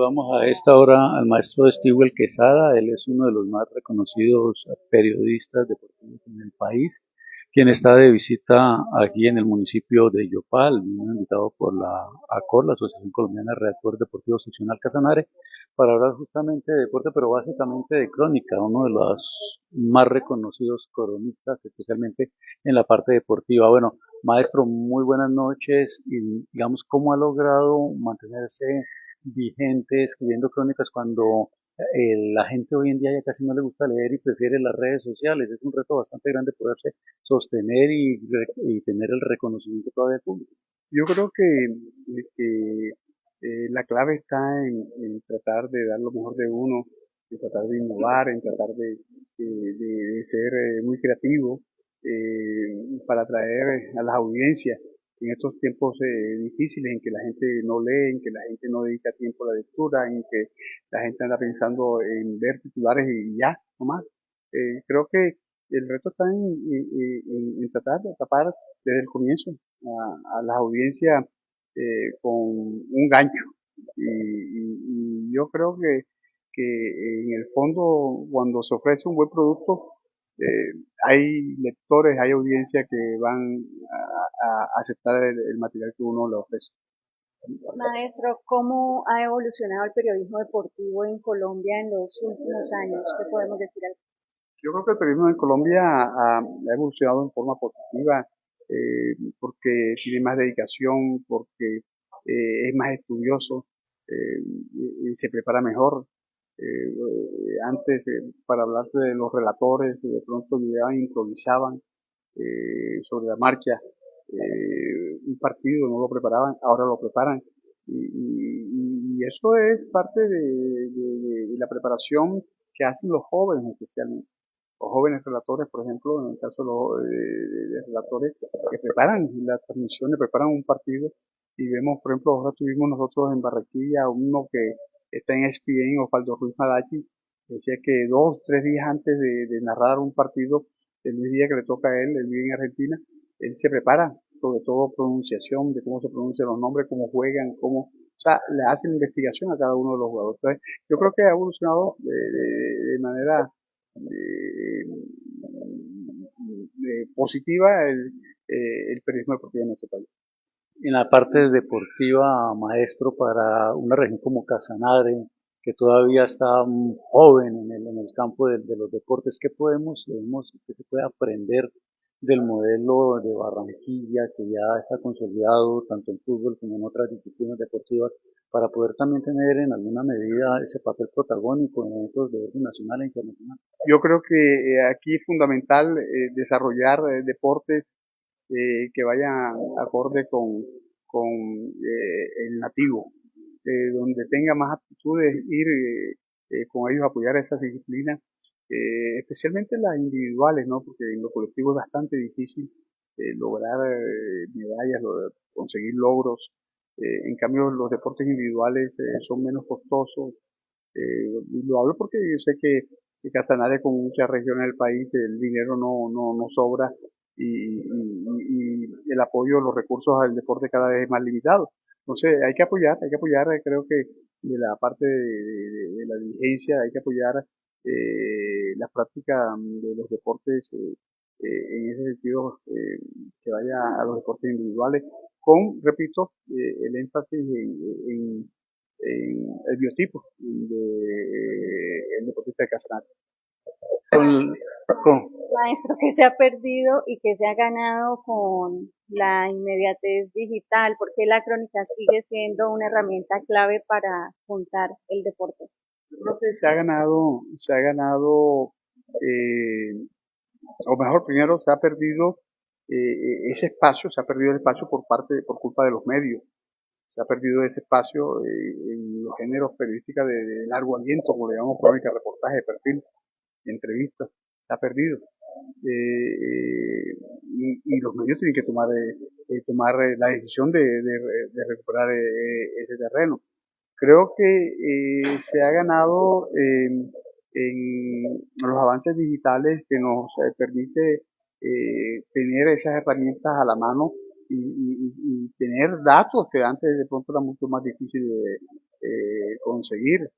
Saludamos a esta hora al maestro Stewell Quesada. Él es uno de los más reconocidos periodistas deportivos en el país, quien está de visita aquí en el municipio de Yopal, vino invitado por la ACOR, la Asociación Colombiana de Redactores Deportivos Seccional Casanare, para hablar justamente de deporte, pero básicamente de crónica, uno de los más reconocidos cronistas, especialmente en la parte deportiva. Bueno, maestro, muy buenas noches y digamos, ¿cómo ha logrado mantenerse vigente escribiendo crónicas cuando la gente hoy en día ya casi no le gusta leer y prefiere las redes sociales? Es un reto bastante grande poderse sostener y tener el reconocimiento todavía del público. Yo creo que la clave está en tratar de dar lo mejor de uno, en tratar de innovar, en tratar de ser muy creativo para atraer a las audiencias en estos tiempos difíciles en que la gente no lee, en que la gente no dedica tiempo a la lectura, en que la gente anda pensando en ver titulares y ya, no más. Creo que el reto está en tratar de tapar desde el comienzo a las audiencias con un gancho. Y yo creo que en el fondo, cuando se ofrece un buen producto, hay lectores, hay audiencias que van a aceptar el material que uno le ofrece. Maestro, ¿cómo ha evolucionado el periodismo deportivo en Colombia en los últimos años? ¿Qué podemos decir al Yo creo que el periodismo en Colombia ha evolucionado en forma positiva porque tiene más dedicación, porque es más estudioso y se prepara mejor. Antes, para hablar de los relatores, de pronto llegaban e improvisaban sobre la marcha un partido, no lo preparaban, ahora lo preparan. Y eso es parte de la preparación que hacen los jóvenes especialmente los jóvenes relatores, por ejemplo, en el caso de relatores que preparan la transmisión, preparan un partido y vemos, por ejemplo, ahora tuvimos nosotros en Barranquilla uno que está en ESPN, Osvaldo Ruiz Madachi, decía que 2, 3 días antes de narrar un partido, el día que le toca a él, el día en Argentina, él se prepara, sobre todo pronunciación, de cómo se pronuncian los nombres, cómo juegan, o sea, le hacen investigación a cada uno de los jugadores. Entonces, yo creo que ha evolucionado de manera eh, positiva el periodismo deportivo en nuestro país. En la parte deportiva, maestro, para una región como Casanare, que todavía está joven en el campo de los deportes, qué se puede aprender del modelo de Barranquilla, que ya está consolidado tanto en fútbol como en otras disciplinas deportivas, para poder también tener en alguna medida ese papel protagónico en eventos de orden nacional e internacional? Yo creo que aquí es fundamental desarrollar deportes que vayan acorde con el nativo, donde tenga más aptitudes, ir con ellos a apoyar esas disciplinas, especialmente las individuales, ¿no? Porque en lo colectivo es bastante difícil lograr medallas, conseguir logros. En cambio, los deportes individuales son menos costosos. Y lo hablo porque yo sé que Casanare, con muchas regiones del país, el dinero no sobra y el apoyo, los recursos al deporte cada vez es más limitado. Entonces hay que apoyar, creo que de la parte de la dirigencia hay que apoyar la práctica de los deportes en ese sentido que vaya a los deportes individuales con, repito, el énfasis en el biotipo el deportista de Casanare. Con, con, maestro que se ha perdido y que se ha ganado con la inmediatez digital? ¿Porque la crónica sigue siendo una herramienta clave para contar el deporte? Yo creo que se ha ganado, o mejor, primero se ha perdido ese espacio, se ha perdido el espacio por culpa de los medios. Se ha perdido ese espacio en los géneros periodísticos de largo aliento, como le llamamos crónica, reportaje, perfil, entrevistas, se ha perdido. Y los medios tienen que tomar la decisión de recuperar ese terreno. Creo que se ha ganado en los avances digitales que nos permite tener esas herramientas a la mano y tener datos que antes de pronto era mucho más difícil conseguir.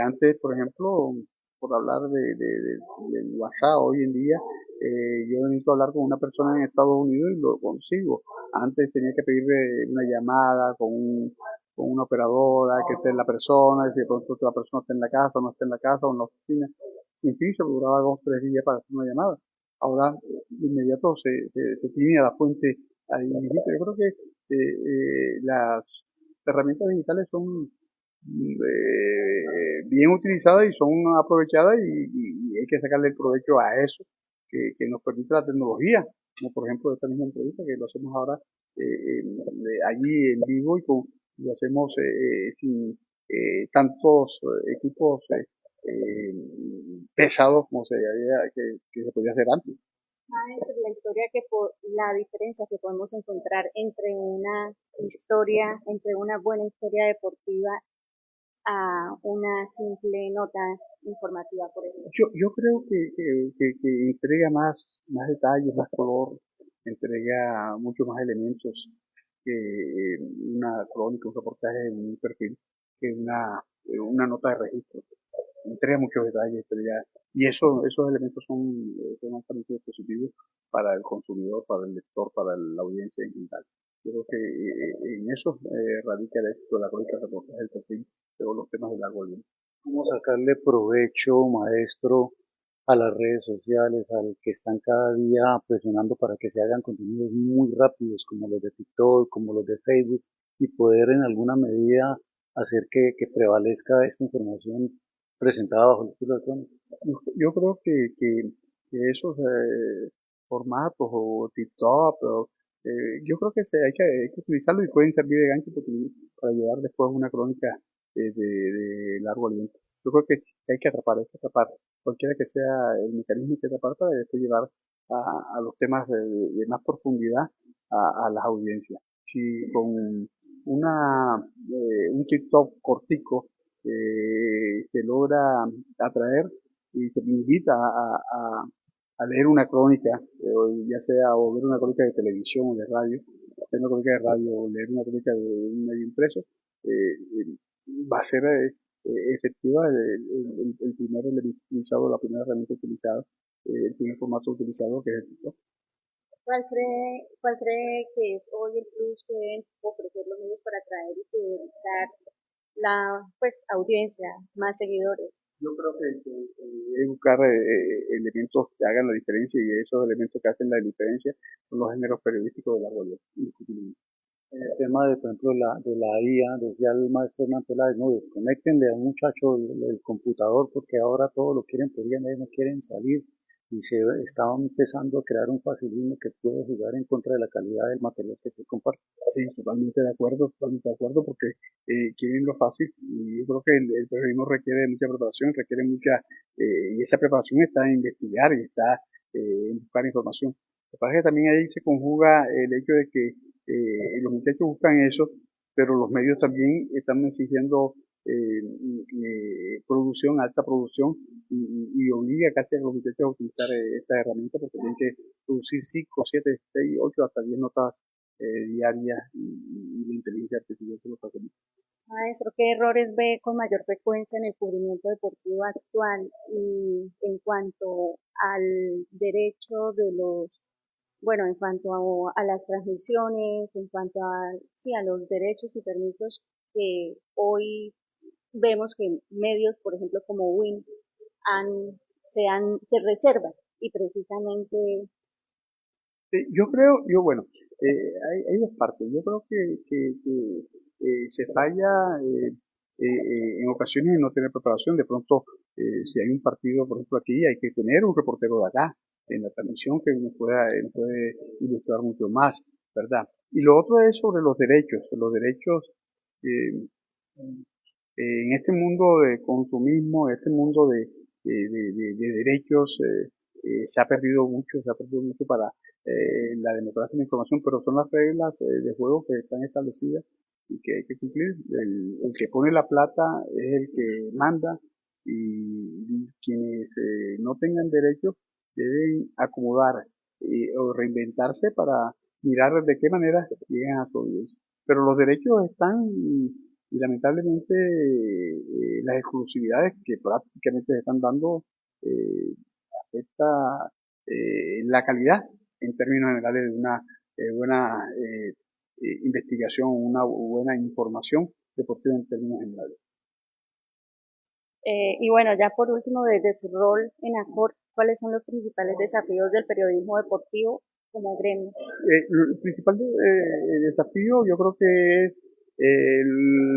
Antes, por ejemplo, por hablar del WhatsApp hoy en día, yo necesito hablar con una persona en Estados Unidos y lo consigo. Antes tenía que pedirle una llamada con una operadora, que esté la persona, y si de pronto la persona está en la casa, o no está en la casa, o en la oficina. En fin, se duraba 2 o 3 días para hacer una llamada. Ahora, de inmediato se tiene a la fuente ahí. Yo creo que las herramientas digitales son bien utilizadas y son aprovechadas y hay que sacarle el provecho a eso que nos permite la tecnología, como por ejemplo esta misma entrevista que lo hacemos ahora allí en vivo lo hacemos sin tantos equipos pesados como que se podía hacer antes. La historia la diferencia que podemos encontrar entre una buena historia deportiva a una simple nota informativa, por ejemplo. Yo creo que entrega más detalles, más color, entrega muchos más elementos que una crónica, un reportaje, un perfil, que una nota de registro. Entrega muchos detalles, y esos elementos son altamente positivos para el consumidor, para el lector, para la audiencia en general. Yo creo que en eso radica el éxito de la crónica, el reportaje, el perfil, todos los temas de largo aliento. ¿Cómo sacarle provecho, maestro, a las redes sociales, al que están cada día presionando para que se hagan contenidos muy rápidos, como los de TikTok, como los de Facebook, y poder en alguna medida hacer que prevalezca esta información presentada bajo el estilo de crónica? Yo creo que esos formatos o TikTok, yo creo que hay que utilizarlo y pueden servir de gancho para llevar después una crónica de largo aliento. Yo creo que hay que atrapar, cualquiera que sea el mecanismo que atrapar para después llevar a los temas de más profundidad a las audiencias. Si con un TikTok cortico se logra atraer y se me invita a leer una crónica, ya sea o ver una crónica de televisión o de radio, leer una crónica de radio o leer una crónica de un medio impreso, va a ser efectiva el primer elemento utilizado, la primera herramienta utilizada, el primer formato utilizado que es el TikTok. ¿Cuál cree que es hoy el plus que deben ofrecer los medios para atraer y fidelizar la audiencia, más seguidores? Yo creo que es buscar elementos que hagan la diferencia y esos elementos que hacen la diferencia son los géneros periodísticos de la web, indiscutiblemente. El tema de, por ejemplo, de la IA, decía el maestro Hernán Peláez, no, desconectenle al muchacho el computador porque ahora todo lo quieren por IA, no quieren salir y se está empezando a crear un facilismo que puede jugar en contra de la calidad del material que se comparte. Sí, totalmente de acuerdo porque quieren lo fácil y yo creo que el periodismo requiere mucha preparación, y esa preparación está en investigar y está en buscar información. Lo que pasa es que también ahí se conjuga el hecho de que los muchachos buscan eso, pero los medios también están exigiendo alta producción, y obliga casi a los muchachos a utilizar esta herramienta porque tienen que producir 5, 7, 6, 8, hasta 10 notas diarias y la inteligencia artificial se lo facilita. Maestro, ¿qué errores ve con mayor frecuencia en el cubrimiento deportivo actual y en cuanto al derecho de en cuanto a las transmisiones, en cuanto a los derechos y permisos que hoy vemos que medios, por ejemplo, como WIN, se reservan y precisamente. Bueno, hay dos partes. Yo creo que se falla en ocasiones en no tener preparación. De pronto, si hay un partido, por ejemplo, aquí, hay que tener un reportero de acá en la transmisión que nos puede ilustrar mucho más, ¿verdad? Y lo otro es sobre los derechos. Los derechos eh, en este mundo de consumismo, en este mundo de derechos, se ha perdido mucho para la democracia de la información, pero son las reglas de juego que están establecidas y que hay que cumplir. El que pone la plata es el que manda y quienes no tengan derechos deben acomodar o reinventarse para mirar de qué manera llegan a su audiencia. Pero los derechos están y lamentablemente las exclusividades que prácticamente se están dando afecta la calidad en términos generales de una buena investigación, una buena información deportiva en términos generales. Y bueno, ya por último, desde su rol en ACOR, ¿cuáles son los principales desafíos del periodismo deportivo como gremio? El principal desafío yo creo que es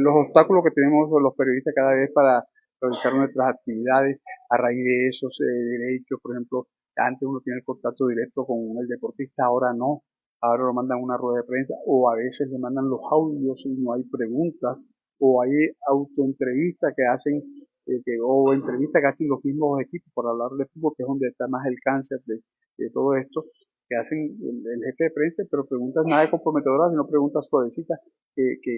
los obstáculos que tenemos los periodistas cada vez para realizar nuestras actividades a raíz de esos derechos. Por ejemplo, antes uno tiene el contacto directo con el deportista, ahora no. Ahora lo mandan a una rueda de prensa o a veces le mandan los audios y no hay preguntas o hay autoentrevistas que hacen o entrevistas que hacen los mismos equipos por hablar de fútbol, que es donde está más el cáncer de todo esto, que hacen el jefe de prensa, pero preguntas nada comprometedoras, sino preguntas suavecitas que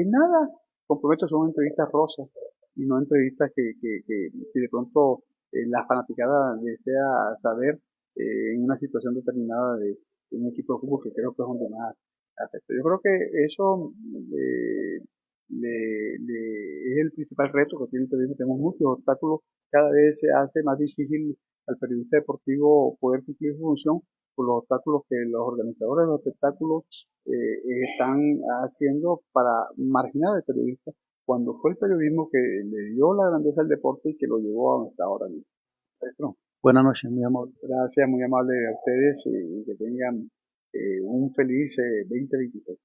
nada comprometen, son entrevistas rosas y no entrevistas que de pronto la fanaticada desea saber en una situación determinada de un equipo de fútbol, que creo que es donde más afecta. Yo creo que eso es el principal reto que tiene el periodismo. Tenemos muchos obstáculos, cada vez se hace más difícil al periodista deportivo poder cumplir su función por los obstáculos que los organizadores de los espectáculos están haciendo para marginar al periodista, cuando fue el periodismo que le dio la grandeza al deporte y que lo llevó a donde está ahora mismo. Maestro, Buenas noches, mi amor. gracias, muy amable a ustedes y que tengan un feliz 2023.